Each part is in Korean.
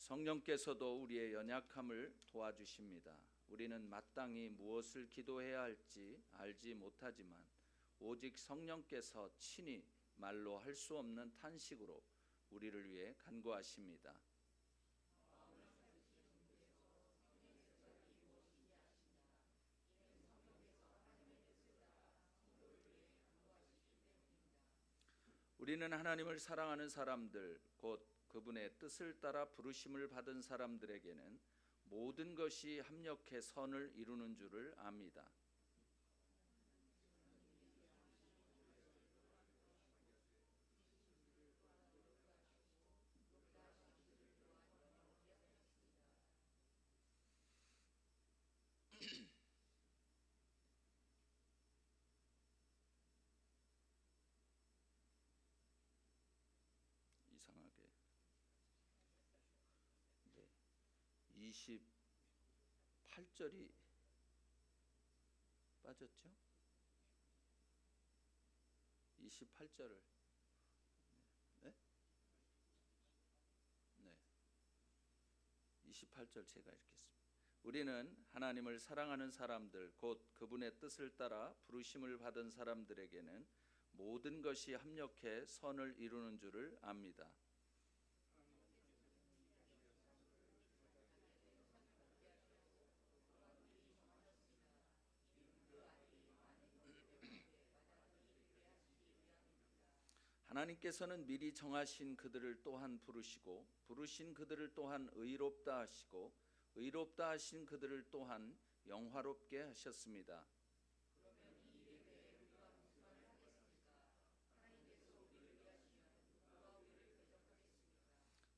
성령께서도 우리의 연약함을 도와주십니다. 우리는 마땅히 무엇을 기도해야 할지 알지 못하지만 오직 성령께서 친히 말로 할 수 없는 탄식으로 우리를 위해 간구하십니다. 우리는 하나님을 사랑하는 사람들, 곧 그분의 뜻을 따라 부르심을 받은 사람들에게는 모든 것이 합력해 선을 이루는 줄을 압니다. 이상하게 28절이 빠졌죠? 28절을 네? 네. 28절 제가 읽겠습니다. 우리는 하나님을 사랑하는 사람들, 곧 그분의 뜻을 따라 부르심을 받은 사람들에게는 모든 것이 합력해 선을 이루는 줄을 압니다. 하나님께서는 미리 정하신 그들을 또한 부르시고 부르신 그들을 또한 의롭다 하시고 의롭다 하신 그들을 또한 영화롭게 하셨습니다.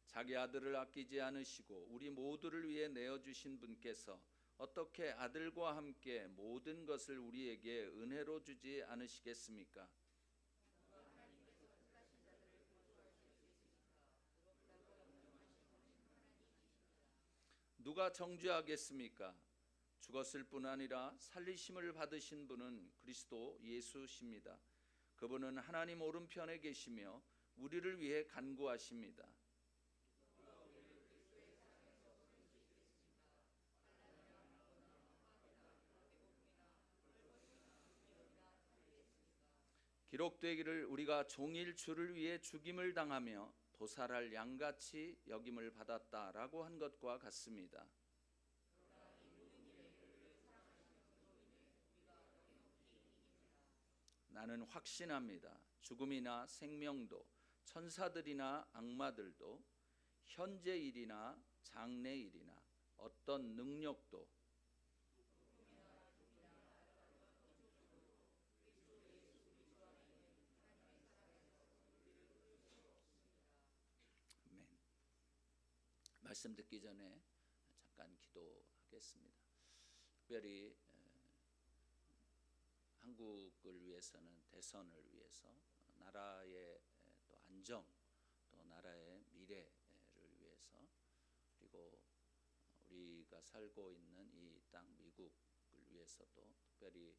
자기 아들을 아끼지 않으시고 우리 모두를 위해 내어주신 분께서 어떻게 아들과 함께 모든 것을 우리에게 은혜로 주지 않으시겠습니까? 누가 정죄하겠습니까? 죽었을 뿐 아니라 살리심을 받으신 분은 그리스도 예수십니다. 그분은 하나님 오른편에 계시며 우리를 위해 간구하십니다. 기록되기를 우리가 종일 주를 위해 죽임을 당하며 도살할 양같이 여김을 받았다라고 한 것과 같습니다. 나는 확신합니다. 죽음이나 생명도 천사들이나 악마들도 현재 일이나 장래 일이나 어떤 능력도 아멘. 말씀 듣기 전에 잠깐 기도하겠습니다. 특별히 한국을 위해서는 대선을 위해서 나라의 또 안정 또 나라의 미래를 위해서 그리고 우리가 살고 있는 이 땅 미국을 위해서도 특별히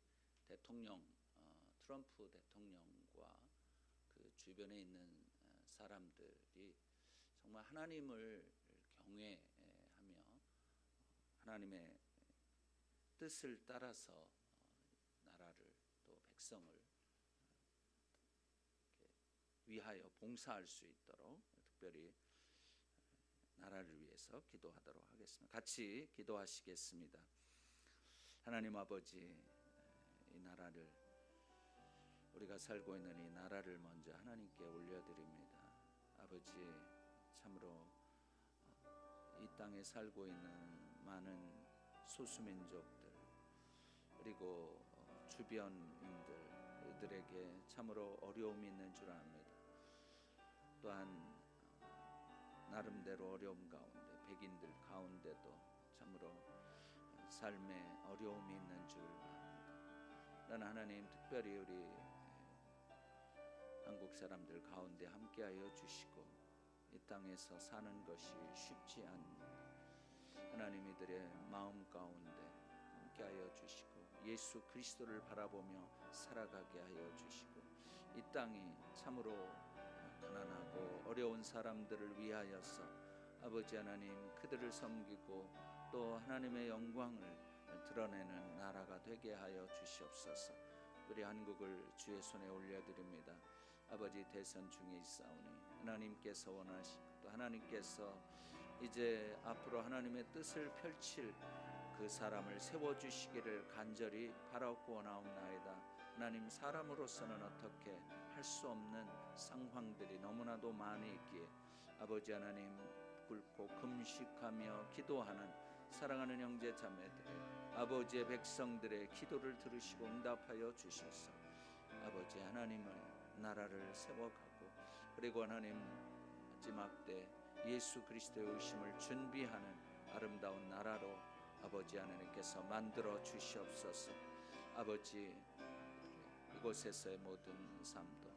대통령 트럼프 대통령과 그 주변에 있는 사람들이 정말 하나님을 경외하며 하나님의 뜻을 따라서 나라를 또 백성을 위하여 봉사할 수 있도록 특별히 나라를 위해서 기도하도록 하겠습니다. 같이 기도하시겠습니다. 하나님 아버지, 이 나라를 우리가 살고 있는 이 나라를 먼저 하나님께 올려드립니다. 아버지, 참으로 이 땅에 살고 있는 많은 소수민족들 그리고 주변인들에게 참으로 어려움이 있는 줄 압니다. 또한 나름대로 어려움 가운데 백인들 가운데도 참으로 삶에 어려움이 있는 줄 압니다. 그러나 하나님 특별히 우리 한국 사람들 가운데 함께하여 주시고 이 땅에서 사는 것이 쉽지 않은 하나님 이들의 마음 가운데 함께하여 주시고 예수 그리스도를 바라보며 살아가게 하여 주시고 이 땅이 참으로 가난하고 어려운 사람들을 위하여서 아버지 하나님, 그들을 섬기고 또 하나님의 영광을 드러내는 나라가 되게 하여 주시옵소서. 우리 한국을 주의 손에 올려드립니다. 아버지, 대선 중에 있사오니 하나님께서 원하시고 또 하나님께서 이제 앞으로 하나님의 뜻을 펼칠 그 사람을 세워주시기를 간절히 바라고 원하옵나이다. 하나님, 사람으로서는 어떻게 할 수 없는 상황들이 너무나도 많이 있기에 아버지 하나님, 굵고 금식하며 기도하는 사랑하는 형제 자매들의 아버지의 백성들의 기도를 들으시고 응답하여 주셔서 아버지 하나님의 나라를 세워가고 그리고 하나님 마지막 때 예수 그리스도의 오심을 준비하는 아름다운 나라로 아버지 하나님께서 만들어 주시옵소서. 아버지, 이곳에서의 모든 삶도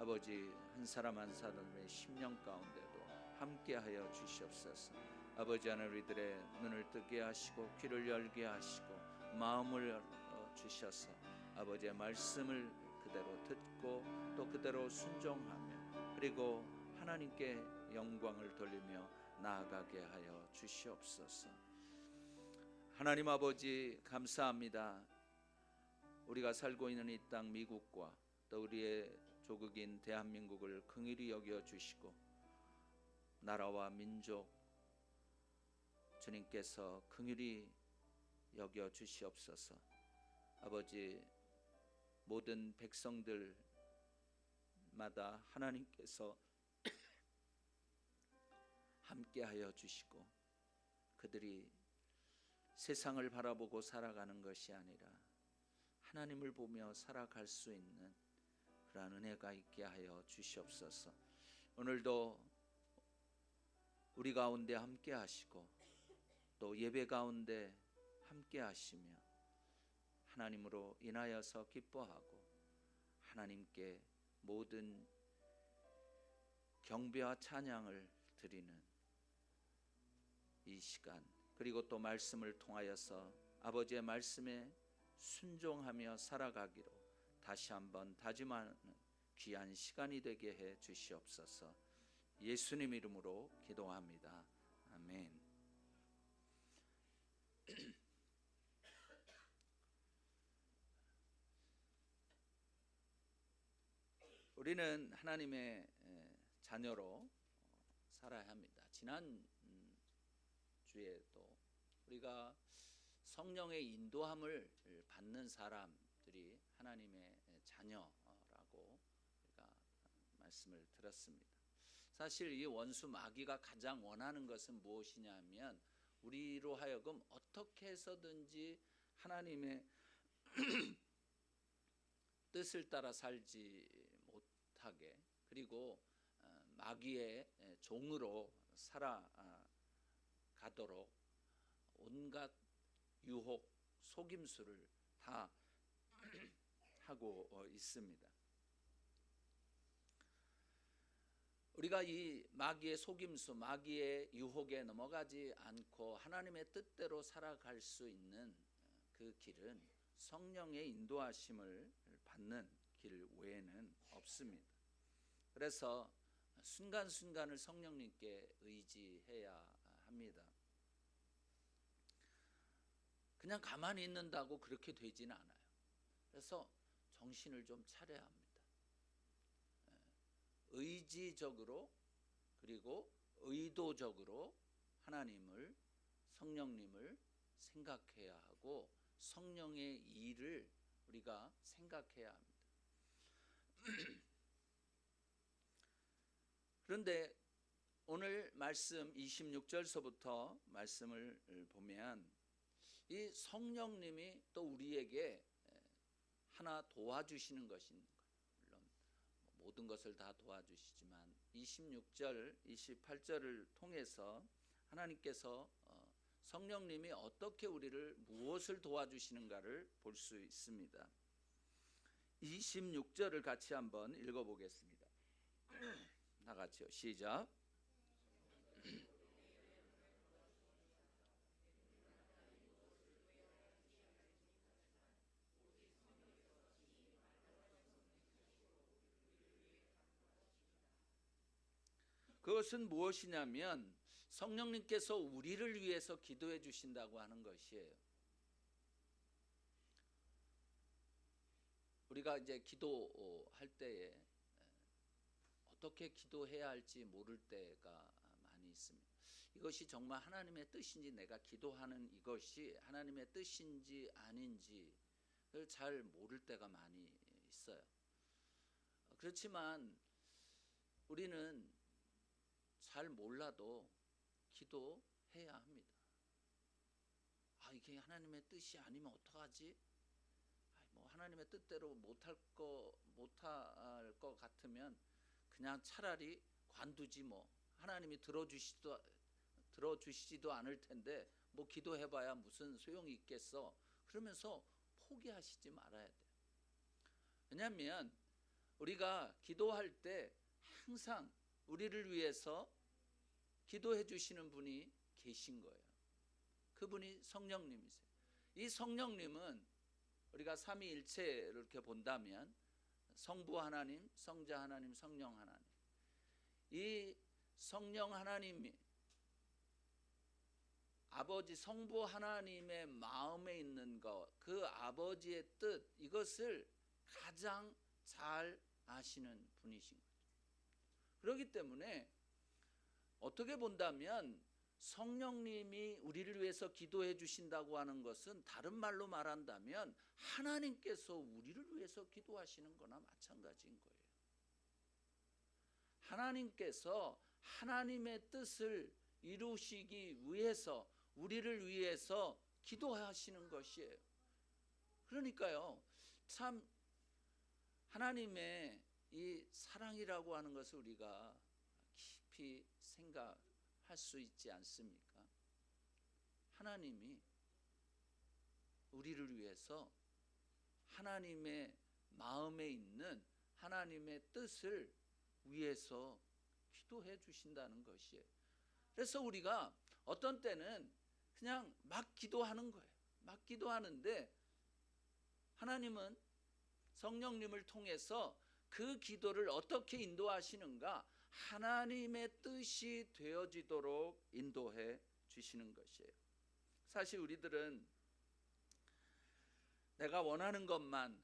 아버지 한 사람 한 사람의 심령 가운데도 함께하여 주시옵소서. 아버지 하나님, 우리들의 눈을 뜨게 하시고 귀를 열게 하시고 마음을 주셔서 아버지의 말씀을 그대로 듣고 또 그대로 순종하며 그리고 하나님께 영광을 돌리며 나아가게 하여 주시옵소서. 하나님 아버지, 감사합니다. 우리가 살고 있는 이 땅 미국과 또 우리의 조국인 대한민국을 긍휼히 여겨 주시고 나라와 민족 주님께서 긍휼히 여겨 주시옵소서. 아버지, 모든 백성들마다 하나님께서 함께하여 주시고 그들이 세상을 바라보고 살아가는 것이 아니라 하나님을 보며 살아갈 수 있는 그러한 은혜가 있게 하여 주시옵소서. 오늘도 우리 가운데 함께 하시고 또 예배 가운데 함께 하시며 하나님으로 인하여서 기뻐하고 하나님께 모든 경배와 찬양을 드리는 이 시간, 그리고 또 말씀을 통하여서 아버지의 말씀에 순종하며 살아가기로 다시 한번 다짐하는 귀한 시간이 되게 해 주시옵소서. 예수님 이름으로 기도합니다. 아멘. 우리는 하나님의 자녀로 살아야 합니다. 지난 주에도 우리가 성령의 인도함을 받는 사람들이 하나님의 자녀라고 우리가 말씀을 들었습니다. 사실 이 원수 마귀가 가장 원하는 것은 무엇이냐면 우리로 하여금 어떻게 해서든지 하나님의 뜻을 따라 살지 못하게, 그리고 마귀의 종으로 살아가도록 온갖 유혹, 속임수를 다 하고 있습니다. 우리가 이 마귀의 속임수, 마귀의 유혹에 넘어가지 않고 하나님의 뜻대로 살아갈 수 있는 그 길은 성령의 인도하심을 받는 길 외에는 없습니다. 그래서 순간순간을 성령님께 의지해야 합니다. 그냥 가만히 있는다고 그렇게 되지는 않아요. 그래서 정신을 좀 차려야 합니다. 의지적으로 그리고 의도적으로 하나님을, 성령님을 생각해야 하고 성령의 일을 우리가 생각해야 합니다. 그런데 오늘 말씀 26절서부터 말씀을 보면 이 성령님이 또 우리에게 하나 도와주시는 것인, 물론 모든 것을 다 도와주시지만 26절, 28절을 통해서 하나님께서 성령님이 어떻게 우리를 무엇을 도와주시는가를 볼 수 있습니다. 26절을 같이 한번 읽어보겠습니다. 다 같이요. 시작. 그것은 무엇이냐면 성령님께서 우리를 위해서 기도해 주신다고 하는 것이에요. 우리가 이제 기도할 때에 어떻게 기도해야 할지 모를 때가 많이 있습니다. 이것이 정말 하나님의 뜻인지, 내가 기도하는 이것이 하나님의 뜻인지 아닌지를 잘 모를 때가 많이 있어요. 그렇지만 우리는 잘 몰라도 기도해야 합니다. 이게 하나님의 뜻이 아니면 어떡하지? 뭐 하나님의 뜻대로 못할 것 같으면 그냥 차라리 관두지 뭐. 하나님이 들어주시지도 않을 텐데 뭐 기도해봐야 무슨 소용이 있겠어. 그러면서 포기하시지 말아야 돼요. 왜냐하면 우리가 기도할 때 항상 우리를 위해서 기도해 주시는 분이 계신 거예요. 그분이 성령님이세요. 이 성령님은 우리가 삼위일체를 이렇게 본다면 성부 하나님, 성자 하나님, 성령 하나님, 이 성령 하나님이 아버지 성부 하나님의 마음에 있는 것, 그 아버지의 뜻, 이것을 가장 잘 아시는 분이신 거죠. 그렇기 때문에 어떻게 본다면 성령님이 우리를 위해서 기도해 주신다고 하는 것은 다른 말로 말한다면 하나님께서 우리를 위해서 기도하시는 거나 마찬가지인 거예요. 하나님께서 하나님의 뜻을 이루시기 위해서 우리를 위해서 기도하시는 것이에요. 그러니까요, 참 하나님의 이 사랑이라고 하는 것을 우리가 깊이 생각할 수 있지 않습니까? 하나님이 우리를 위해서 하나님의 마음에 있는 하나님의 뜻을 위해서 기도해 주신다는 것이에요. 그래서 우리가 어떤 때는 그냥 막 기도하는 거예요. 막 기도하는데 하나님은 성령님을 통해서 그 기도를 어떻게 인도하시는가? 하나님의 뜻이 되어지도록 인도해 주시는 것이에요. 사실 우리들은 내가 원하는 것만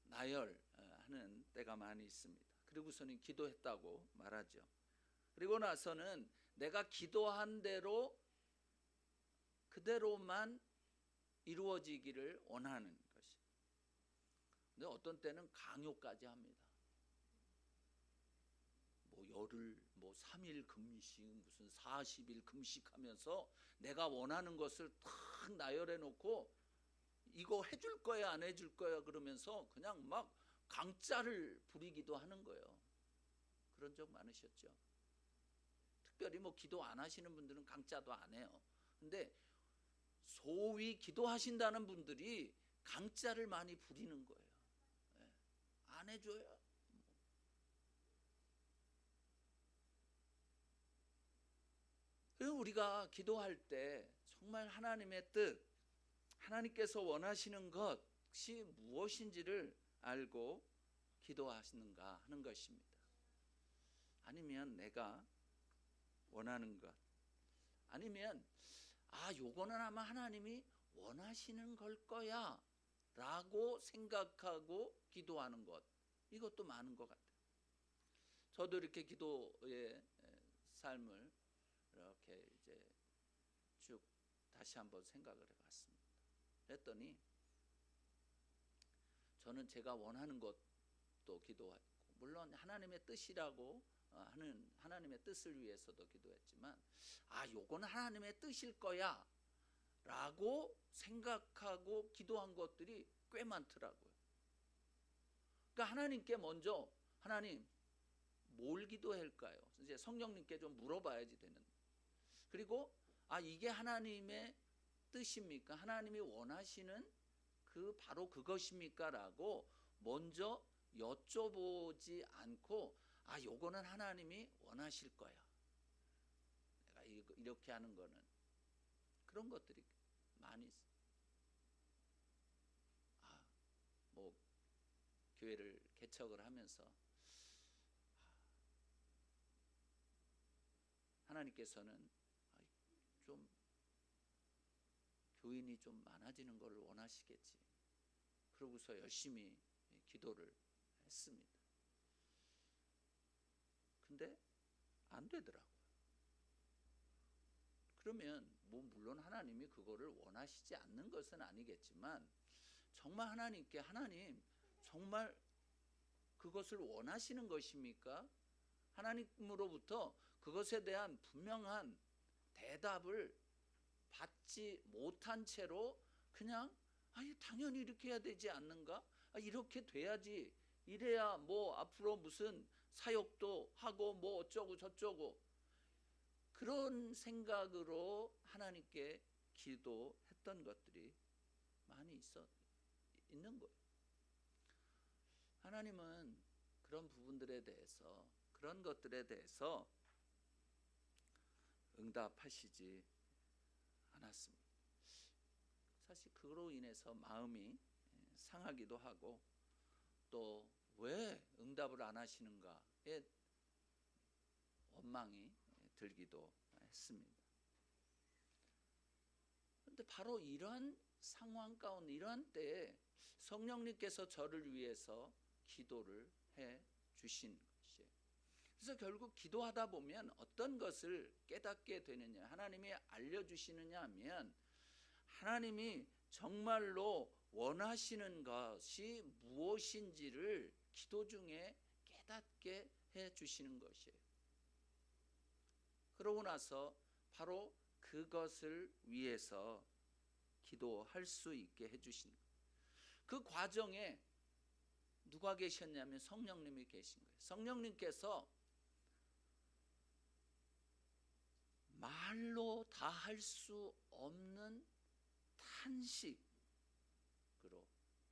나열하는 때가 많이 있습니다. 그리고서는 기도했다고 말하죠. 그리고 나서는 내가 기도한 대로 그대로만 이루어지기를 원하는 것이. 근데 어떤 때는 강요까지 합니다. 뭐 열흘, 뭐 3일 금식, 무슨 40일 금식하면서 내가 원하는 것을 탁 나열해 놓고 이거 해줄 거야 안 해줄 거야 그러면서 그냥 막 강짜를 부리기도 하는 거예요. 그런 적 많으셨죠? 특별히 뭐 기도 안 하시는 분들은 강짜도 안 해요. 근데 소위 기도하신다는 분들이 강짜를 많이 부리는 거예요. 안 해줘요. 그래서 우리가 기도할 때 정말 하나님의 뜻, 하나님께서 원하시는 것이 무엇인지를 알고 기도하시는가 하는 것입니다. 아니면 내가 원하는 것, 아니면 요거는 아마 하나님이 원하시는 걸 거야 라고 생각하고 기도하는 것, 이것도 많은 것 같아요. 저도 이렇게 기도의 삶을 이렇게 이제 쭉 다시 한번 생각을 해봤습니다. 그랬더니 저는 제가 원하는 것도 기도했고, 물론 하나님의 뜻이라고 하는 하나님의 뜻을 위해서도 기도했지만 요거는 하나님의 뜻일 거야 라고 생각하고 기도한 것들이 꽤 많더라고요. 그러니까 하나님께 먼저 하나님 뭘 기도할까요? 이제 성령님께 좀 물어봐야지 되는. 그리고 이게 하나님의 뜻입니까? 하나님이 원하시는 바로 그것입니까? 라고 먼저 여쭤보지 않고 요거는 하나님이 원하실 거야. 내가 이렇게 하는 거는 그런 것들이 많이 있어요. 뭐 교회를 개척을 하면서 하나님께서는 좀 교인이 좀 많아지는 걸 원하시겠지. 그러고서 열심히 기도를 했습니다. 근데 안 되더라고요. 그러면 뭐 물론 하나님이 그거를 원하시지 않는 것은 아니겠지만, 정말 하나님께 하나님 정말 그것을 원하시는 것입니까? 하나님으로부터 그것에 대한 분명한 대답을 받지 못한 채로 그냥 당연히 이렇게 해야 되지 않는가? 이렇게 돼야지, 이래야 뭐 앞으로 무슨 사역도 하고 뭐 어쩌고 저쩌고, 그런 생각으로 하나님께 기도했던 것들이 많이 있는 거예요. 하나님은 그런 부분들에 대해서, 그런 것들에 대해서 응답하시지 않았습니다. 사실 그로 인해서 마음이 상하기도 하고, 또 왜 응답을 안 하시는가에 원망이 들기도 했습니다. 그런데 바로 이러한 상황 가운데, 이러한 때에 성령님께서 저를 위해서 기도를 해 주신 것이에요. 그래서 결국 기도하다 보면 어떤 것을 깨닫게 되느냐, 하나님이 알려주시느냐 하면, 하나님이 정말로 원하시는 것이 무엇인지를 기도 중에 깨닫게 해 주시는 것이에요. 그러고 나서 바로 그것을 위해서 기도할 수 있게 해주신 거예요. 그 과정에 누가 계셨냐면 성령님이 계신 거예요. 성령님께서 말로 다 할 수 없는 탄식으로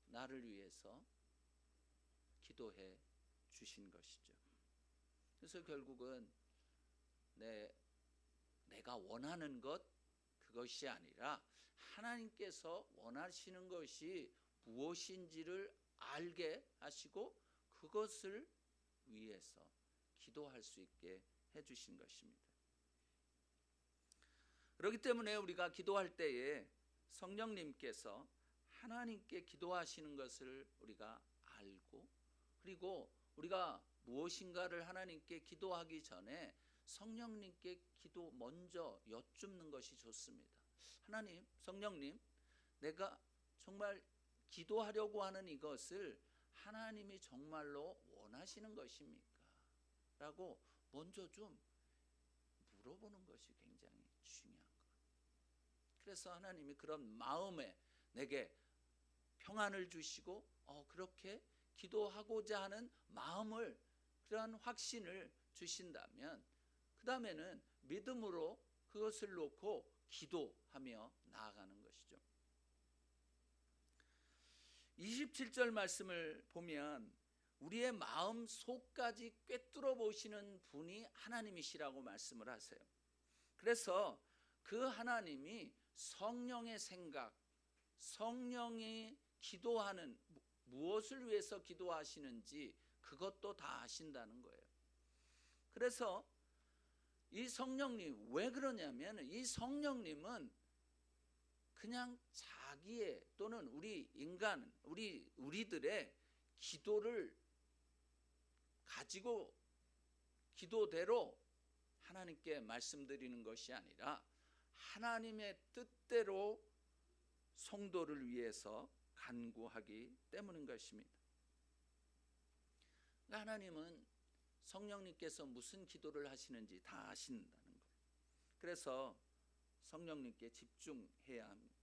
나를 위해서 기도해 주신 것이죠. 그래서 결국은 내가 원하는 것, 그것이 아니라 하나님께서 원하시는 것이 무엇인지를 알게 하시고 그것을 위해서 기도할 수 있게 해주신 것입니다. 그렇기 때문에 우리가 기도할 때에 성령님께서 하나님께 기도하시는 것을 우리가 알고, 그리고 우리가 무엇인가를 하나님께 기도하기 전에 성령님께 기도 먼저 여쭙는 것이 좋습니다. 하나님, 성령님, 내가 정말 기도하려고 하는 이것을 하나님이 정말로 원하시는 것입니까? 라고 먼저 좀 물어보는 것이 굉장히 중요한 거예요. 그래서 하나님이 그런 마음에 내게 평안을 주시고 그렇게 기도하고자 하는 마음을, 그러한 확신을 주신다면, 그 다음에는 믿음으로 그것을 놓고 기도하며 나아가는 것이죠. 27절 말씀을 보면 우리의 마음 속까지 꿰뚫어 보시는 분이 하나님이시라고 말씀을 하세요. 그래서 그 하나님이 성령의 생각, 성령이 기도하는, 무엇을 위해서 기도하시는지 그것도 다 아신다는 거예요. 그래서 이 성령님, 왜 그러냐면 이 성령님은 그냥 자기의, 또는 우리 인간, 우리들의 기도를 가지고 기도대로 하나님께 말씀드리는 것이 아니라 하나님의 뜻대로 성도를 위해서 간구하기 때문인 것입니다. 하나님은 성령님께서 무슨 기도를 하시는지 다 아신다는 거예요. 그래서 성령님께 집중해야 합니다.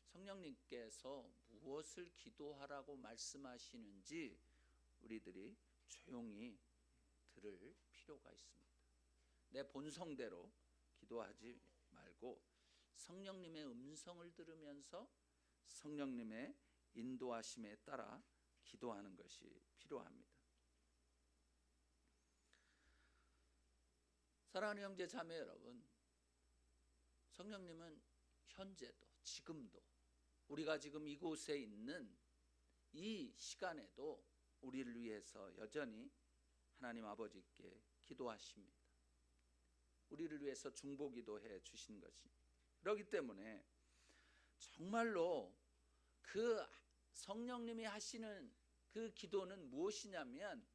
성령님께서 무엇을 기도하라고 말씀하시는지 우리들이 조용히 들을 필요가 있습니다. 내 본성대로 기도하지 말고 성령님의 음성을 들으면서 성령님의 인도하심에 따라 기도하는 것이 필요합니다. 사랑하는 형제 자매 여러분, 성령님은 현재도, 지금도, 우리가 지금 이곳에 있는 이 시간에도 우리를 위해서 여전히 하나님 아버지께 기도하십니다. 우리를 위해서 중보기도 해 주신 것이. 그렇기 때문에 정말로 그 성령님이 하시는 그 기도는 무엇이냐면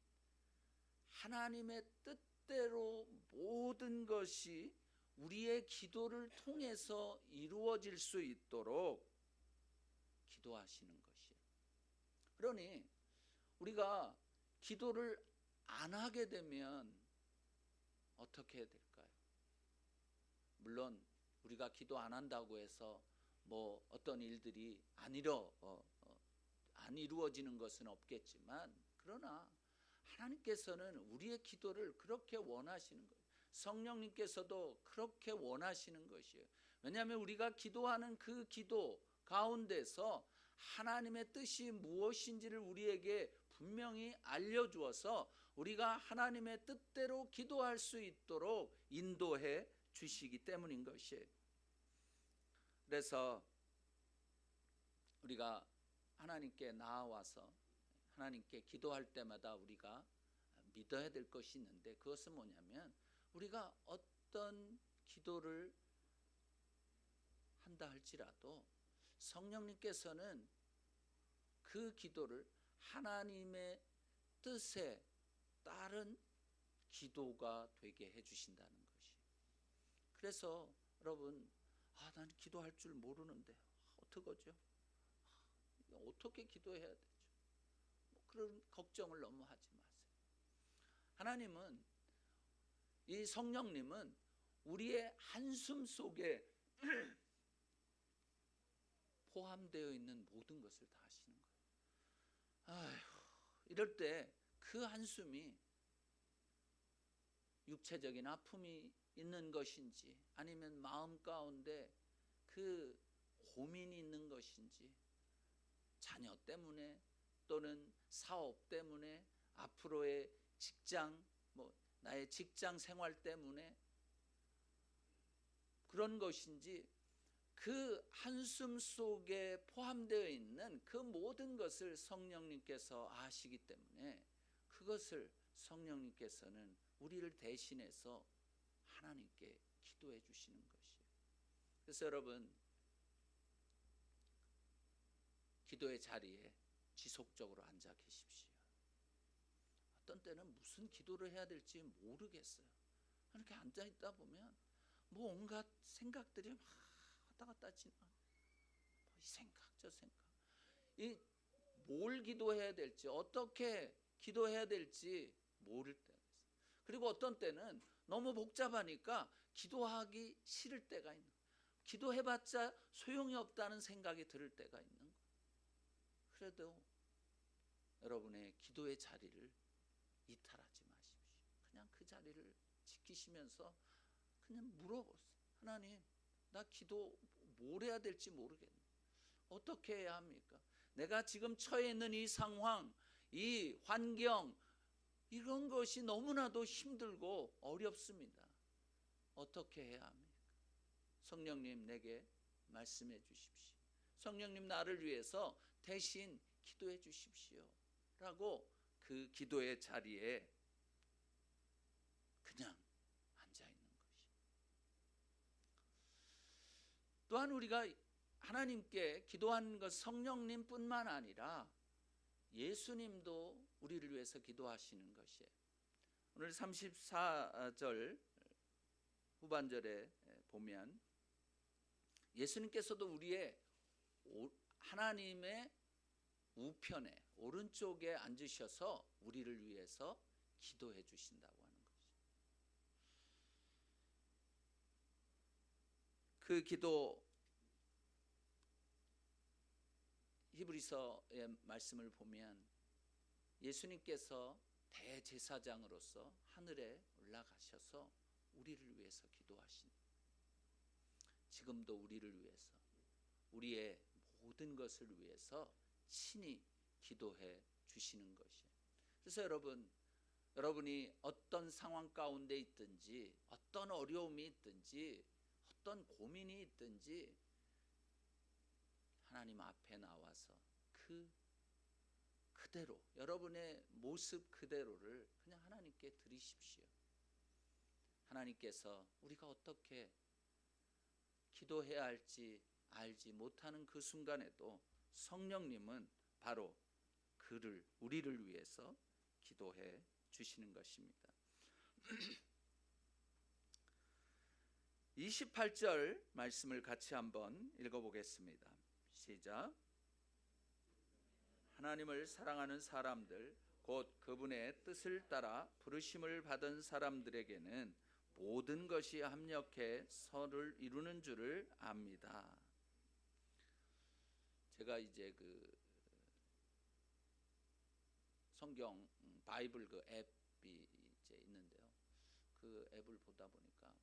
하나님의 뜻대로 모든 것이 우리의 기도를 통해서 이루어질 수 있도록 기도하시는 것이에요. 그러니 우리가 기도를 안 하게 되면 어떻게 해야 될까요? 물론 우리가 기도 안 한다고 해서 뭐 어떤 일들이 안 이루어지는 것은 없겠지만, 그러나 하나님께서는 우리의 기도를 그렇게 원하시는 거예요. 성령님께서도 그렇게 원하시는 것이에요. 왜냐하면 우리가 기도하는 그 기도 가운데서 하나님의 뜻이 무엇인지를 우리에게 분명히 알려주어서 우리가 하나님의 뜻대로 기도할 수 있도록 인도해 주시기 때문인 것이에요. 그래서 우리가 하나님께 나아와서 하나님께 기도할 때마다 우리가 믿어야 될 것이 있는데, 그것은 뭐냐면 우리가 어떤 기도를 한다 할지라도 성령님께서는 그 기도를 하나님의 뜻에 따른 기도가 되게 해주신다는 것이. 그래서 여러분, 나는 기도할 줄 모르는데 어떡하죠? 어떻게 기도해야 되죠? 그런 걱정을 너무 하지 마세요. 하나님은, 이 성령님은 우리의 한숨 속에 포함되어 있는 모든 것을 다 하시는 거예요. 이럴 때 그 한숨이 육체적인 아픔이 있는 것인지, 아니면 마음 가운데 그 고민이 있는 것인지, 자녀 때문에 또는 사업 때문에, 앞으로의 직장, 나의 직장 생활 때문에 그런 것인지, 그 한숨 속에 포함되어 있는 그 모든 것을 성령님께서 아시기 때문에 그것을 성령님께서는 우리를 대신해서 하나님께 기도해 주시는 것이에요. 그래서 여러분, 기도의 자리에 지속적으로 앉아 계십시오. 어떤 때는 무슨 기도를 해야 될지 모르겠어요. 이렇게 앉아 있다 보면 온갖 생각들이 막 왔다 갔다 지나. 이 생각 저 생각, 뭘 기도해야 될지, 어떻게 기도해야 될지 모를 때가 있어요. 그리고 어떤 때는 너무 복잡하니까 기도하기 싫을 때가 있는 거예요. 기도해봤자 소용이 없다는 생각이 들을 때가 있는 거예요. 그래도 여러분의 기도의 자리를 이탈하지 마십시오. 그냥 그 자리를 지키시면서 그냥 물어보세요. 하나님, 나 기도 뭘 해야 될지 모르겠네. 어떻게 해야 합니까? 내가 지금 처해 있는 이 상황, 이 환경, 이런 것이 너무나도 힘들고 어렵습니다. 어떻게 해야 합니까? 성령님, 내게 말씀해 주십시오. 성령님, 나를 위해서 대신 기도해 주십시오 라고 그 기도의 자리에 그냥 앉아 있는 것이. 또한 우리가 하나님께 기도하는 것, 성령님뿐만 아니라 예수님도 우리를 위해서 기도하시는 것이에요. 오늘 34절 후반절에 보면 예수님께서도 우리의 하나님의 우편에, 오른쪽에 앉으셔서 우리를 위해서 기도해 주신다고 하는 것이죠. 그 기도, 히브리서의 말씀을 보면 예수님께서 대제사장으로서 하늘에 올라가셔서 우리를 위해서 기도하신, 지금도 우리를 위해서, 우리의 모든 것을 위해서 친히 기도해 주시는 것이에요. 그래서 여러분이 어떤 상황 가운데 있든지, 어떤 어려움이 있든지, 어떤 고민이 있든지 하나님 앞에 나와서 그대로, 여러분의 모습 그대로를 그냥 하나님께 드리십시오. 하나님께서 우리가 어떻게 기도해야 할지 알지 못하는 그 순간에도 성령님은 바로 우리를 위해서 기도해 주시는 것입니다. 28절 말씀을 같이 한번 읽어보겠습니다. 시작. 하나님을 사랑하는 사람들 곧 그분의 뜻을 따라 부르심을 받은 사람들에게는 모든 것이 합력해 선을 이루는 줄을 압니다. 제가 이제 그 성경 바이블 그 앱이 이제 있는데요. 그 앱을 보다 보니까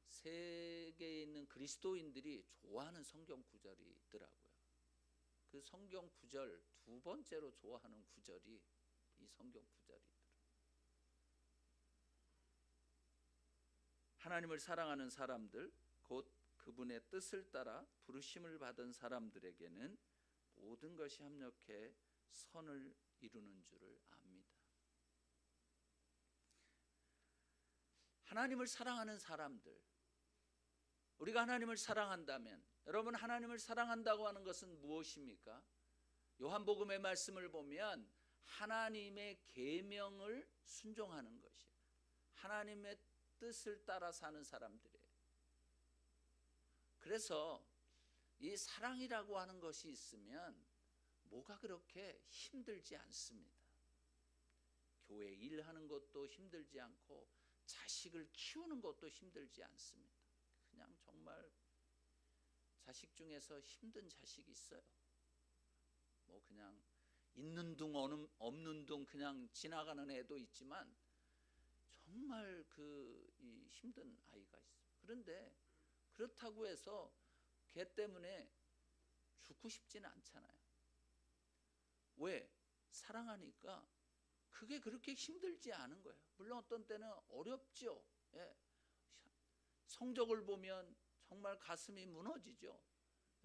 세계에 있는 그리스도인들이 좋아하는 성경 구절이 있더라고요. 그 성경 구절 두 번째로 좋아하는 구절이 이 성경 구절이더라고요. 하나님을 사랑하는 사람들 곧 그분의 뜻을 따라 부르심을 받은 사람들에게는 모든 것이 합력해 선을 이루는 줄을 압니다. 하나님을 사랑하는 사람들, 우리가 하나님을 사랑한다면, 여러분 하나님을 사랑한다고 하는 것은 무엇입니까? 요한복음의 말씀을 보면 하나님의 계명을 순종하는 것이에요. 하나님의 뜻을 따라 사는 사람들이에요. 그래서 이 사랑이라고 하는 것이 있으면 뭐가 그렇게 힘들지 않습니다. 교회 일하는 것도 힘들지 않고 자식을 키우는 것도 힘들지 않습니다. 그냥 정말 자식 중에서 힘든 자식이 있어요. 뭐 그냥 있는 둥 없는 둥 그냥 지나가는 애도 있지만 정말 이 힘든 아이가 있어요. 그런데 그렇다고 해서 걔 때문에 죽고 싶지는 않잖아요. 왜? 사랑하니까 그게 그렇게 힘들지 않은 거예요. 물론 어떤 때는 어렵죠. 예. 성적을 보면 정말 가슴이 무너지죠.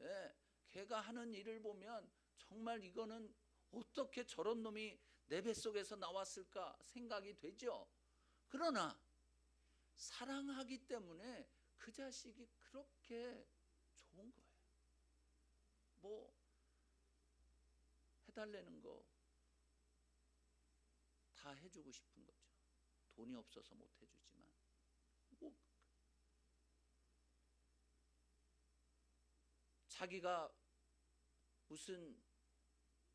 예. 걔가 하는 일을 보면 정말 이거는 어떻게 저런 놈이 내 뱃속에서 나왔을까 생각이 되죠. 그러나 사랑하기 때문에 그 자식이 그렇게 좋은 거예요. 뭐 해달라는 거 다 해주고 싶은 거죠. 돈이 없어서 못 해주지만 뭐 자기가 무슨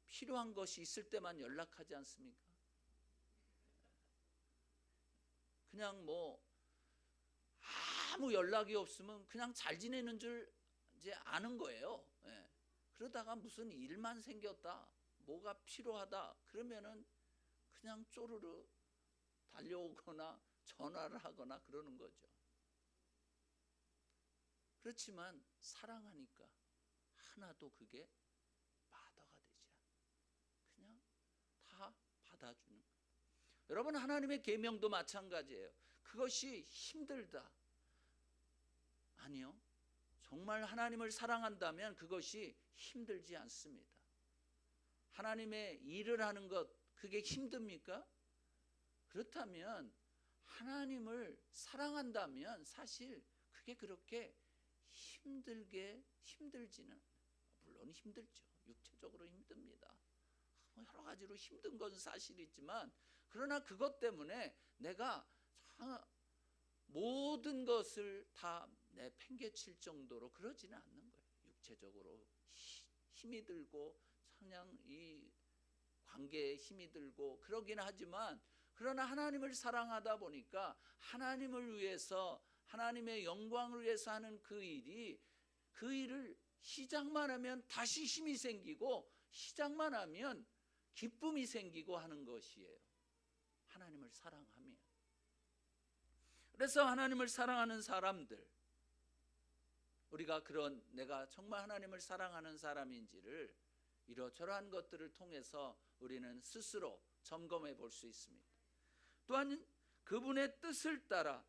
필요한 것이 있을 때만 연락하지 않습니까? 그냥 뭐 아무 연락이 없으면 그냥 잘 지내는 줄 이제 아는 거예요. 예. 그러다가 무슨 일만 생겼다, 뭐가 필요하다 그러면은 그냥 쪼르르 달려오거나 전화를 하거나 그러는 거죠. 그렇지만 사랑하니까 하나도 그게 마다가 되지 않아요. 그냥 다 받아주는 거예요. 여러분 하나님의 계명도 마찬가지예요. 그것이 힘들다. 아니요. 정말 하나님을 사랑한다면 그것이 힘들지 않습니다. 하나님의 일을 하는 것 그게 힘듭니까? 그렇다면 하나님을 사랑한다면 사실 그게 그렇게 힘들지는, 물론 힘들죠. 육체적으로 힘듭니다. 여러 가지로 힘든 건 사실이지만 그러나 그것 때문에 내가 모든 것을 다 내팽개칠 정도로 그러지는 않는 거예요. 육체적으로 힘이 들고 그냥 이 관계에 힘이 들고 그러긴 하지만 그러나 하나님을 사랑하다 보니까 하나님을 위해서 하나님의 영광을 위해서 하는 그 일을 시작만 하면 다시 힘이 생기고 시작만 하면 기쁨이 생기고 하는 것이에요. 하나님을 사랑하면. 그래서 하나님을 사랑하는 사람들, 우리가 내가 정말 하나님을 사랑하는 사람인지를 이러저러한 것들을 통해서 우리는 스스로 점검해 볼 수 있습니다. 또한 그분의 뜻을 따라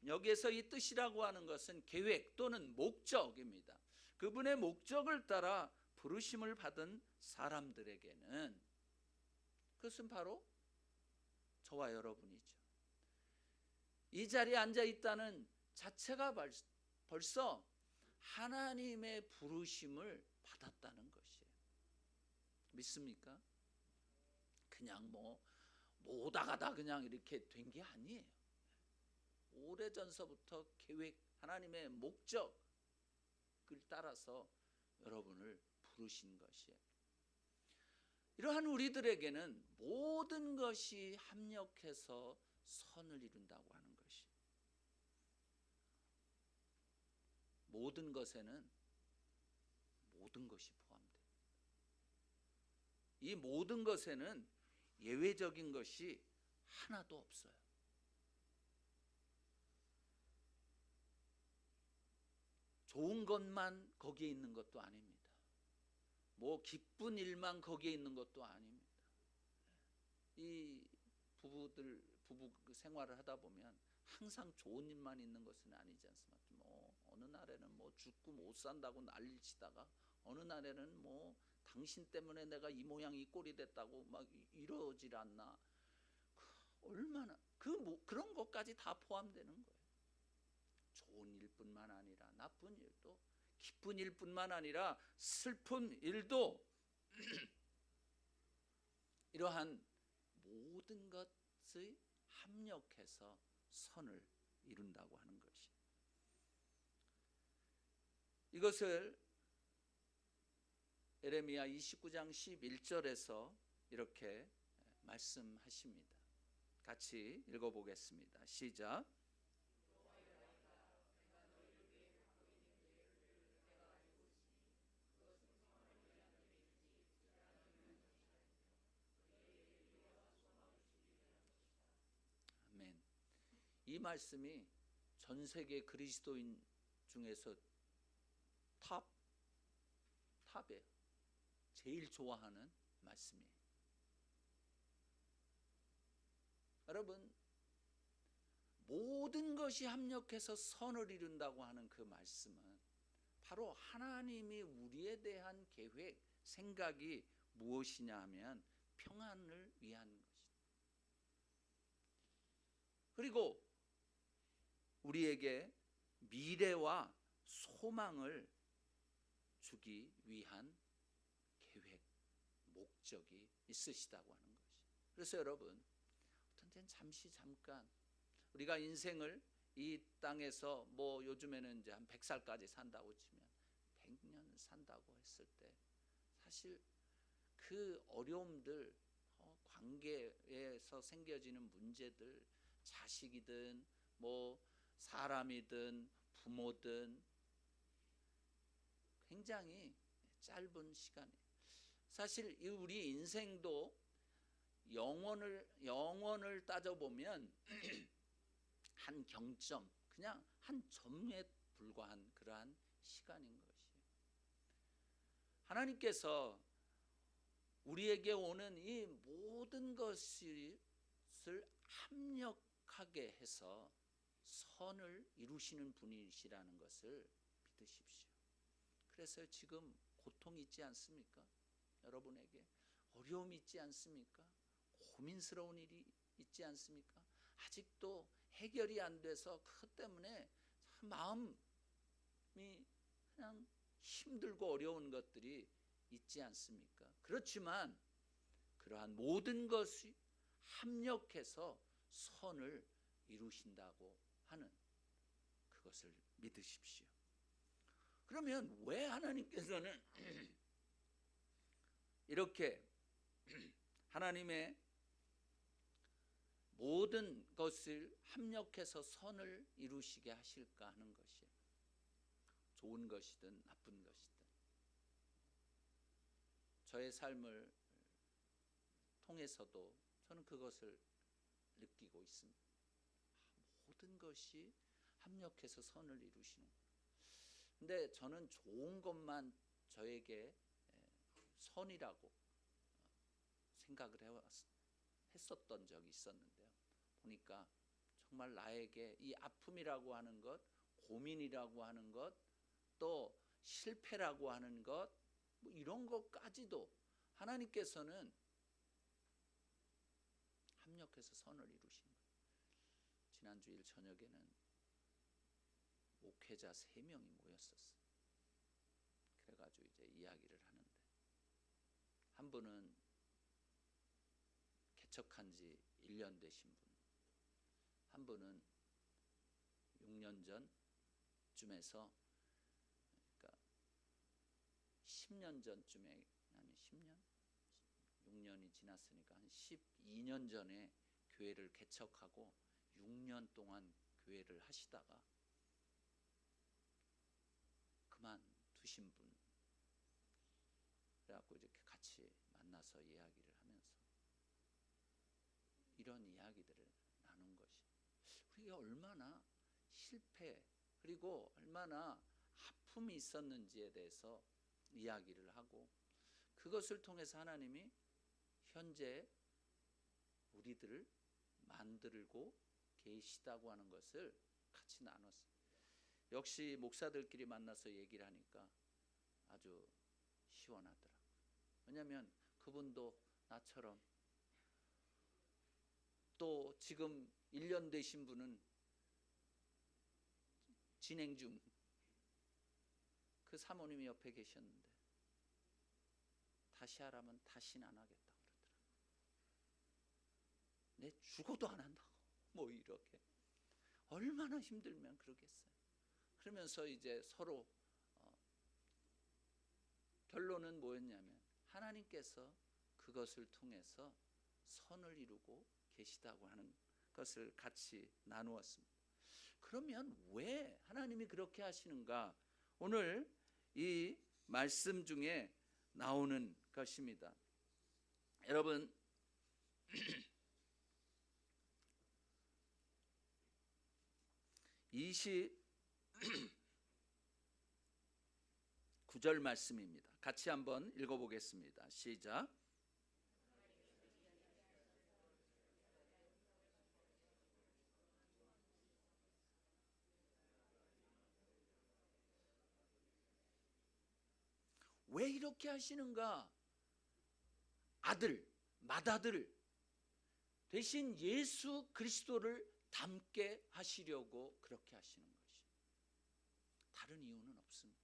여기에서 이 뜻이라고 하는 것은 계획 또는 목적입니다. 그분의 목적을 따라 부르심을 받은 사람들에게는 그것은 바로 저와 여러분이죠. 이 자리에 앉아 있다는 자체가 벌써 하나님의 부르심을 받았다는 것이에요. 믿습니까? 그냥 오다가 다 그냥 이렇게 된 게 아니에요. 오래전서부터 계획, 하나님의 목적을 따라서 여러분을 부르신 것이에요. 이러한 우리들에게는 모든 것이 합력해서 선을 이룬다고 하는 것이, 모든 것에는 모든 것이 포함됩니다. 이 모든 것에는 예외적인 것이 하나도 없어요. 좋은 것만 거기에 있는 것도 아닙니다. 기쁜 일만 거기에 있는 것도 아닙니다. 이 부부 생활을 하다 보면 항상 좋은 일만 있는 것은 아니지 않습니까? 어느 날에는 죽고 못 산다고 난리치다가 어느 날에는 당신 때문에 내가 이 모양 이 꼴이 됐다고 막 이러질 않나. 얼마나 그런 것까지 다 포함되는 거예요. 좋은 일뿐만 아니라 나쁜 일도, 기쁜 일뿐만 아니라 슬픈 일도 이러한 모든 것의 합력해서 선을 이룬다고 하는 것이, 이것을 예레미야 29장 11절에서 이렇게 말씀하십니다. 같이 읽어보겠습니다. 시작. 아멘. 이 말씀이 전 세계 그리스도인 중에서 탑에 제일 좋아하는 말씀이에요. 여러분, 모든 것이 합력해서 선을 이룬다고 하는 그 말씀은 바로 하나님이 우리에 대한 계획, 생각이 무엇이냐 하면 평안을 위한 것입니다. 그리고 우리에게 미래와 소망을 주기 위한 계획, 목적이 있으시다고 하는 것이. 그래서 여러분, 어떤 때는 잠깐 우리가 인생을 이 땅에서 요즘에는 이제 한 100살까지 산다고 치면 100년 산다고 했을 때 사실 그 어려움들, 관계에서 생겨지는 문제들, 자식이든 사람이든 부모든 굉장히 짧은 시간이에요. 사실 우리 인생도 영원을 따져보면 한 경점, 그냥 한 점에 불과한 그러한 시간인 것이에요. 하나님께서 우리에게 오는 이 모든 것을 합력하게 해서 선을 이루시는 분이시라는 것을 믿으십시오. 그래서 지금 고통이 있지 않습니까? 여러분에게 어려움이 있지 않습니까? 고민스러운 일이 있지 않습니까? 아직도 해결이 안 돼서 그것 때문에 마음이 그냥 힘들고 어려운 것들이 있지 않습니까? 그렇지만 그러한 모든 것이 합력해서 선을 이루신다고 하는 그것을 믿으십시오. 그러면 왜 하나님께서는 이렇게 하나님의 모든 것을 합력해서 선을 이루시게 하실까 하는 것이에요. 좋은 것이든 나쁜 것이든 저의 삶을 통해서도 저는 그것을 느끼고 있습니다. 모든 것이 합력해서 선을 이루시는 거예요. 근데 저는 좋은 것만 저에게 선이라고 생각을 했었던 적이 있었는데요. 보니까 정말 나에게 이 아픔이라고 하는 것, 고민이라고 하는 것, 또 실패라고 하는 것, 이런 것까지도 하나님께서는 합력해서 선을 이루신 거예요. 지난 주일 저녁에는 목회자 3명이 모였었어요. 그래가지고 이제 이야기를 하는데, 한 분은 개척한 지 1년 되신 분, 한 분은 6년 전쯤에서, 그러니까 10년 전쯤에, 아니 10년? 6년이 지났으니까 한 12년 전에 교회를 개척하고 6년 동안 교회를 하시다가 그만두신 분. 그래갖고 이렇게 같이 만나서 이야기를 하면서 이런 이야기들을 나눈 것이, 우리가 얼마나 실패 그리고 얼마나 아픔이 있었는지에 대해서 이야기를 하고, 그것을 통해서 하나님이 현재 우리들을 만들고 계시다고 하는 것을 같이 나눴어요. 역시 목사들끼리 만나서 얘기를 하니까 아주 시원하더라고요. 왜냐하면 그분도 나처럼, 또 지금 1년 되신 분은 진행 중 그 사모님이 옆에 계셨는데 다시 하라면 다시는 안 하겠다고 그러더라고요. 내 죽어도 안 한다고, 뭐 이렇게 얼마나 힘들면 그러겠어요. 그러면서 이제 서로 결론은 뭐였냐면, 하나님께서 그것을 통해서 선을 이루고 계시다고 하는 것을 같이 나누었습니다. 그러면 왜 하나님이 그렇게 하시는가? 오늘 이 말씀 중에 나오는 것입니다. 여러분, 29절 말씀입니다. 같이 한번 읽어보겠습니다. 시작. 왜 이렇게 하시는가? 아들, 맏아들 대신 예수 그리스도를 닮게 하시려고 그렇게 하시는 것이, 다른 이유는 없습니다.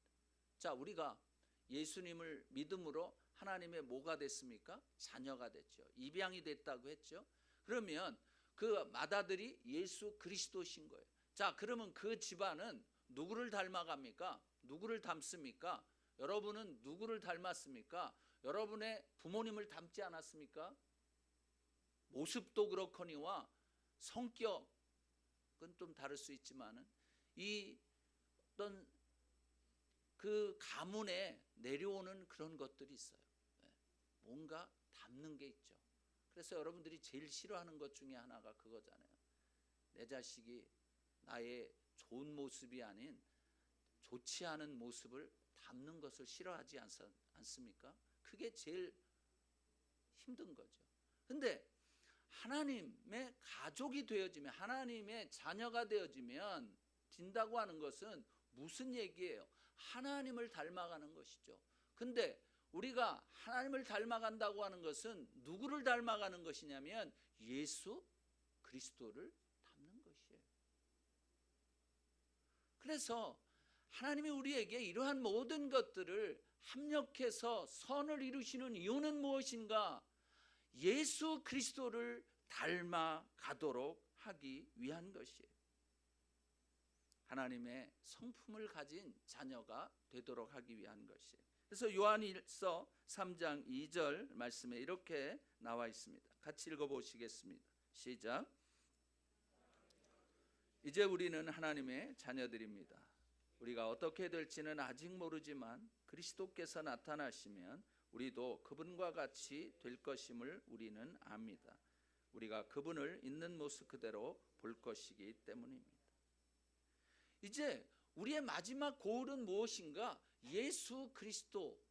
자, 우리가 예수님을 믿음으로 하나님의 뭐가 됐습니까? 자녀가 됐죠. 입양이 됐다고 했죠. 그러면 그 맏아들이 예수 그리스도신 거예요. 자, 그러면 그 집안은 누구를 닮아갑니까? 누구를 닮습니까? 여러분은 누구를 닮았습니까? 여러분의 부모님을 닮지 않았습니까? 모습도 그렇거니와 성격은 좀 다를 수 있지만은 이 어떤 그 가문에 내려오는 그런 것들이 있어요. 뭔가 닮는 게 있죠. 그래서 여러분들이 제일 싫어하는 것 중에 하나가 그거잖아요. 내 자식이 나의 좋은 모습이 아닌 좋지 않은 모습을 닮는 것을 싫어하지 않습니까? 그게 제일 힘든 거죠. 근데 하나님의 가족이 되어지면, 하나님의 자녀가 되어지면 진다고 하는 것은 무슨 얘기예요? 하나님을 닮아가는 것이죠. 근데 우리가 하나님을 닮아간다고 하는 것은 누구를 닮아가는 것이냐면 예수 그리스도를 닮는 것이에요. 그래서 하나님이 우리에게 이러한 모든 것들을 합력해서 선을 이루시는 이유는 무엇인가? 예수 그리스도를 닮아가도록 하기 위한 것이에요. 하나님의 성품을 가진 자녀가 되도록 하기 위한 것이에요. 그래서 요한일서 3장 2절 말씀에 이렇게 나와 있습니다. 같이 읽어보시겠습니다. 시작. 이제 우리는 하나님의 자녀들입니다. 우리가 어떻게 될지는 아직 모르지만 그리스도께서 나타나시면 우리도 그분과 같이 될 것임을 우리는 압니다. 우리가 그분을 있는 모습 그대로 볼 것이기 때문입니다. 이제 우리의 마지막 고울은 무엇인가? 예수 그리스도.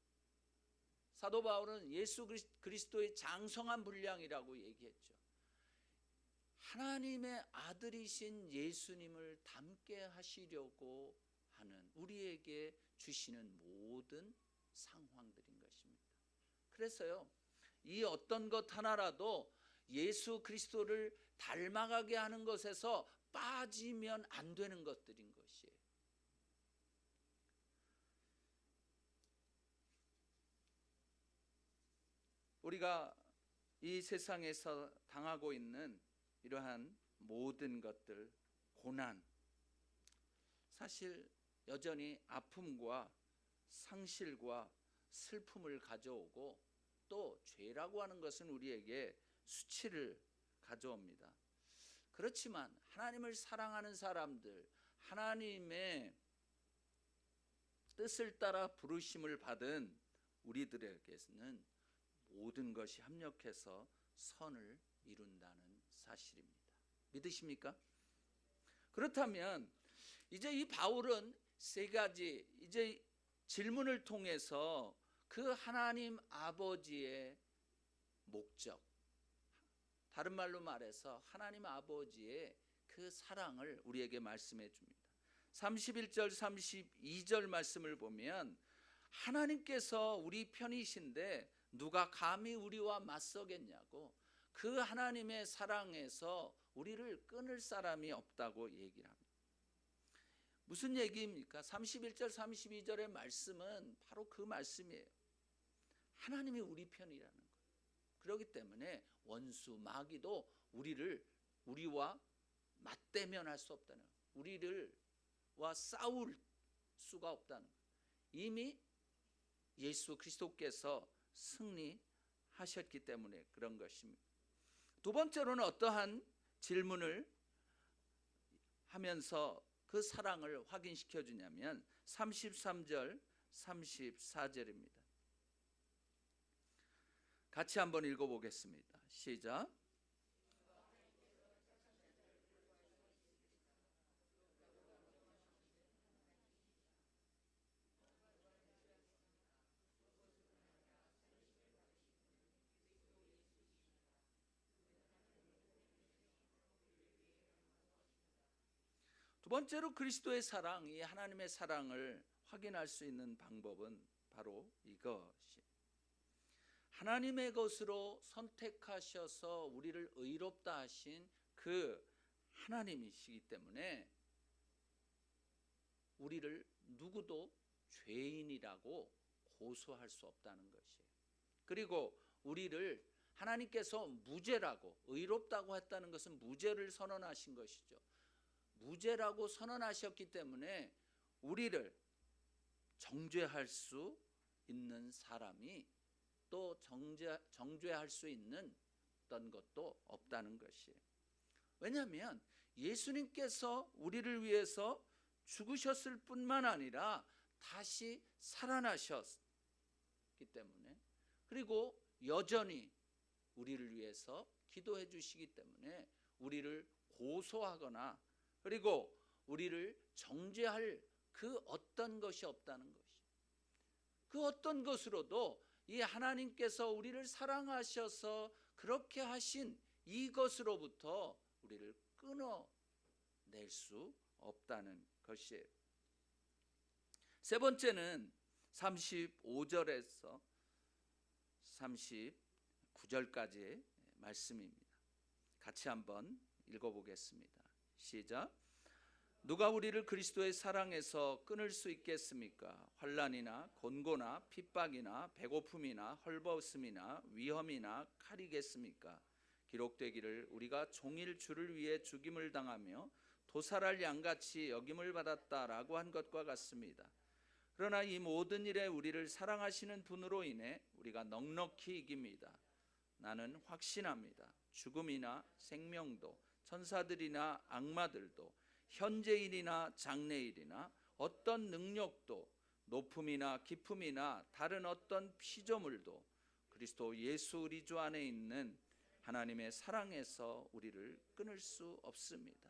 사도 바울은 예수 그리스도의 장성한 분량이라고 얘기했죠. 하나님의 아들이신 예수님을 닮게 하시려고 하는, 우리에게 주시는 모든 상황들인 것입니다. 그래서요, 이 어떤 것 하나라도 예수 그리스도를 닮아가게 하는 것에서 빠지면 안 되는 것들인 것이에요. 우리가 이 세상에서 당하고 있는 이러한 모든 것들, 고난, 사실 여전히 아픔과 상실과 슬픔을 가져오고, 또 죄라고 하는 것은 우리에게 수치를 가져옵니다. 그렇지만 하나님을 사랑하는 사람들, 하나님의 뜻을 따라 부르심을 받은 우리들에게는 모든 것이 합력해서 선을 이룬다는 사실입니다. 믿으십니까? 그렇다면 이제 이 바울은 세 가지 이제 질문을 통해서 그 하나님 아버지의 목적, 다른 말로 말해서 하나님 아버지의 그 사랑을 우리에게 말씀해 줍니다. 31절 32절 말씀을 보면 하나님께서 우리 편이신데 누가 감히 우리와 맞서겠냐고, 그 하나님의 사랑에서 우리를 끊을 사람이 없다고 얘기를 합니다. 무슨 얘기입니까? 31절 32절의 말씀은 바로 그 말씀이에요. 하나님이 우리 편이라는 거예요. 그렇기 때문에 원수 마귀도 우리와 맞대면할 수 없다는 거예요. 우리와 싸울 수가 없다는 거예요. 이미 예수 그리스도께서 승리하셨기 때문에 그런 것입니다. 두 번째로는 어떠한 질문을 하면서 그 사랑을 확인시켜 주냐면 33절 34절입니다. 같이 한번 읽어보겠습니다. 시작. 두 번째로 그리스도의 사랑, 이 하나님의 사랑을 확인할 수 있는 방법은 바로 이것이, 하나님의 것으로 선택하셔서 우리를 의롭다 하신 그 하나님이시기 때문에 우리를 누구도 죄인이라고 고소할 수 없다는 것이에요. 그리고 우리를 하나님께서 무죄라고, 의롭다고 했다는 것은 무죄를 선언하신 것이죠. 무죄라고 선언하셨기 때문에 우리를 정죄할 수 있는 사람이 또 정죄할 수 있는 어떤 것도 없다는 것이에요. 왜냐하면 예수님께서 우리를 위해서 죽으셨을 뿐만 아니라 다시 살아나셨기 때문에, 그리고 여전히 우리를 위해서 기도해 주시기 때문에 우리를 고소하거나 그리고 우리를 정죄할 그 어떤 것이 없다는 것이, 그 어떤 것으로도 이 하나님께서 우리를 사랑하셔서 그렇게 하신 이것으로부터 우리를 끊어낼 수 없다는 것이에요. 세 번째는 35절에서 39절까지의 말씀입니다. 같이 한번 읽어보겠습니다. 시작. 누가 우리를 그리스도의 사랑에서 끊을 수 있겠습니까? 환난이나 곤고나 핍박이나 배고픔이나 헐벗음이나 위험이나 칼이겠습니까? 기록되기를 우리가 종일 주를 위해 죽임을 당하며 도살할 양같이 여김을 받았다라고 한 것과 같습니다. 그러나 이 모든 일에 우리를 사랑하시는 분으로 인해 우리가 넉넉히 이깁니다. 나는 확신합니다. 죽음이나 생명도 천사들이나 악마들도 현재일이나 장래일이나 어떤 능력도 높음이나 깊음이나 다른 어떤 피조물도 그리스도 예수 우리 주 안에 있는 하나님의 사랑에서 우리를 끊을 수 없습니다.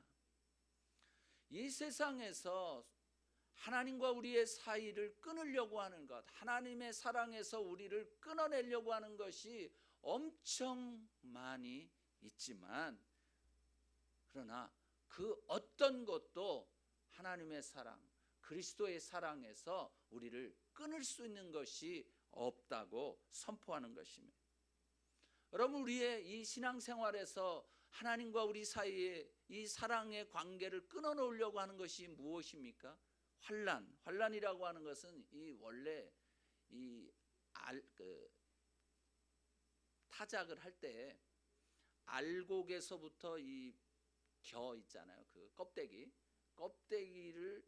이 세상에서 하나님과 우리의 사이를 끊으려고 하는 것, 하나님의 사랑에서 우리를 끊어내려고 하는 것이 엄청 많이 있지만, 그러나 그 어떤 것도 하나님의 사랑, 그리스도의 사랑에서 우리를 끊을 수 있는 것이 없다고 선포하는 것입니다. 여러분, 우리의 이 신앙생활에서 하나님과 우리 사이에 이 사랑의 관계를 끊어놓으려고 하는 것이 무엇입니까? 환난이라고 하는 것은 이 원래 타작을 할 때 알곡에서부터 이 겨 있잖아요. 그 껍데기를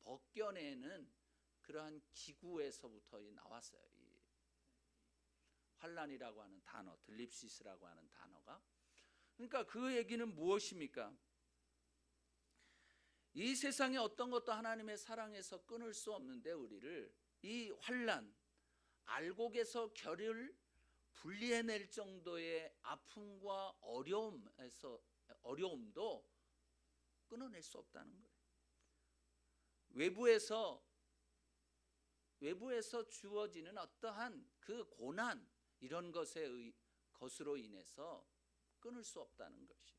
벗겨내는 그러한 기구에서부터 나왔어요. 이 환난이라고 하는 단어, 들립시스라고 하는 단어가. 그러니까 그 얘기는 무엇입니까? 이 세상에 어떤 것도 하나님의 사랑에서 끊을 수 없는데 우리를 이 환난, 알곡에서 결을 분리해낼 정도의 아픔과 어려움도 끊어낼 수 없다는 거예요. 외부에서 주어지는 어떠한 그 고난 이런 것으로 인해서 끊을 수 없다는 것이.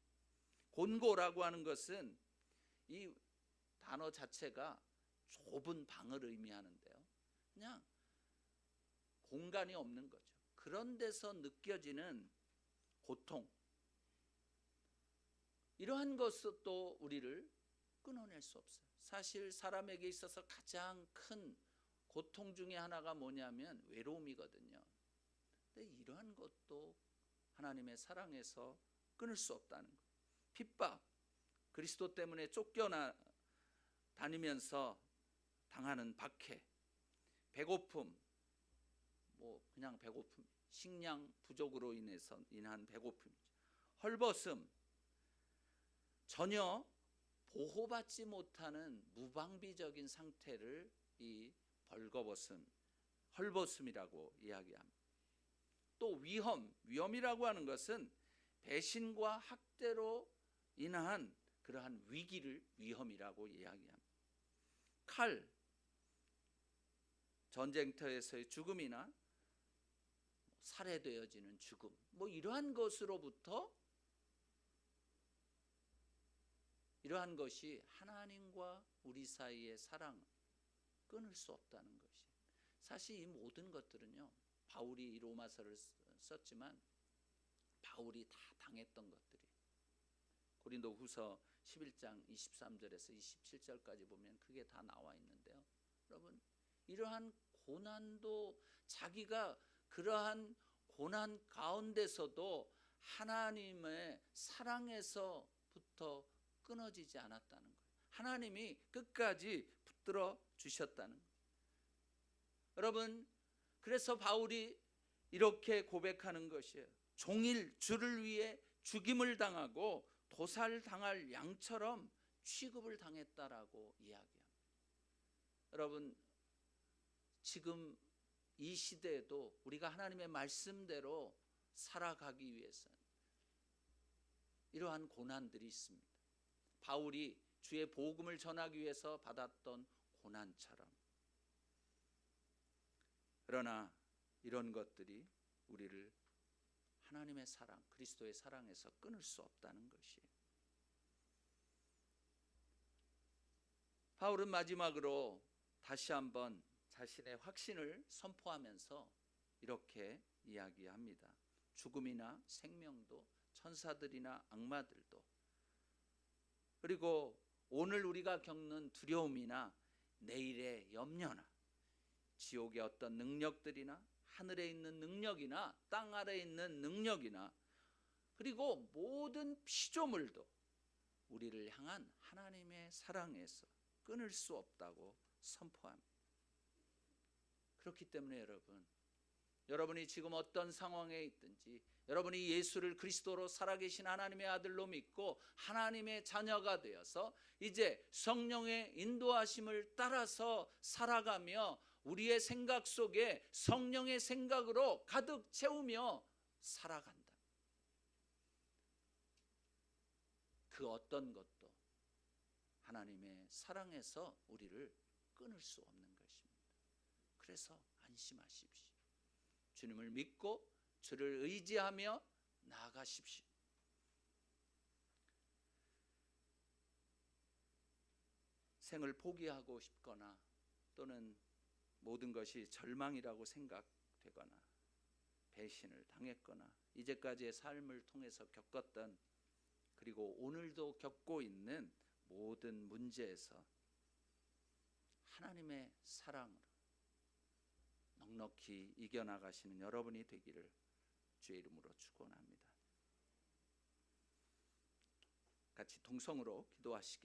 곤고라고 하는 것은 이 단어 자체가 좁은 방을 의미하는데요. 그냥 공간이 없는 거죠. 그런 데서 느껴지는 고통, 이러한 것도 우리를 끊어낼 수 없어요. 사실 사람에게 있어서 가장 큰 고통 중에 하나가 뭐냐면 외로움이거든요. 근데 이러한 것도 하나님의 사랑에서 끊을 수 없다는 거예요. 핍박, 그리스도 때문에 쫓겨나 다니면서 당하는 박해, 배고픔, 그냥 배고픔, 식량 부족으로 인한 배고픔이죠. 헐벗음, 전혀 보호받지 못하는 무방비적인 상태를 이 헐벗음이라고 이야기합니다. 또 위험이라고 하는 것은 배신과 학대로 인한 그러한 위험이라고 이야기합니다. 칼, 전쟁터에서의 죽음이나 살해되어지는 죽음, 이러한 것으로부터 이러한 것이 하나님과 우리 사이의 사랑 끊을 수 없다는 것이. 사실 이 모든 것들은요, 바울이 이 로마서를 썼지만 바울이 다 당했던 것들이. 고린도후서 11장 23절에서 27절까지 보면 그게 다 나와 있는데요. 여러분, 이러한 고난도 자기가 그러한 고난 가운데서도 하나님의 사랑에서부터 끊어지지 않았다는 거예요. 하나님이 끝까지 붙들어 주셨다는 거예요. 여러분, 그래서 바울이 이렇게 고백하는 것이에요. 종일 주를 위해 죽임을 당하고 도살당할 양처럼 취급을 당했다라고 이야기합니다. 여러분, 지금 이 시대에도 우리가 하나님의 말씀대로 살아가기 위해서는 이러한 고난들이 있습니다. 바울이 주의 복음을 전하기 위해서 받았던 고난처럼. 그러나 이런 것들이 우리를 하나님의 사랑, 그리스도의 사랑에서 끊을 수 없다는 것이에요. 바울은 마지막으로 다시 한번 자신의 확신을 선포하면서 이렇게 이야기합니다. 죽음이나 생명도, 천사들이나 악마들도, 그리고 오늘 우리가 겪는 두려움이나 내일의 염려나 지옥의 어떤 능력들이나 하늘에 있는 능력이나 땅 아래에 있는 능력이나 그리고 모든 피조물도 우리를 향한 하나님의 사랑에서 끊을 수 없다고 선포합니다. 그렇기 때문에 여러분이 지금 어떤 상황에 있든지 여러분이 예수를 그리스도로 살아계신 하나님의 아들로 믿고 하나님의 자녀가 되어서 이제 성령의 인도하심을 따라서 살아가며 우리의 생각 속에 성령의 생각으로 가득 채우며 살아간다. 그 어떤 것도 하나님의 사랑에서 우리를 끊을 수 없는 것입니다. 그래서 안심하십시오. 주님을 믿고 주를 의지하며 나아가십시오. 생을 포기하고 싶거나 또는 모든 것이 절망이라고 생각되거나 배신을 당했거나 이제까지의 삶을 통해서 겪었던, 그리고 오늘도 겪고 있는 모든 문제에서 하나님의 사랑으로 넉넉히 이겨나가시는 여러분이 되기를 주의 이름으로 축원합니다. 같이 동성으로 기도하시겠습니다.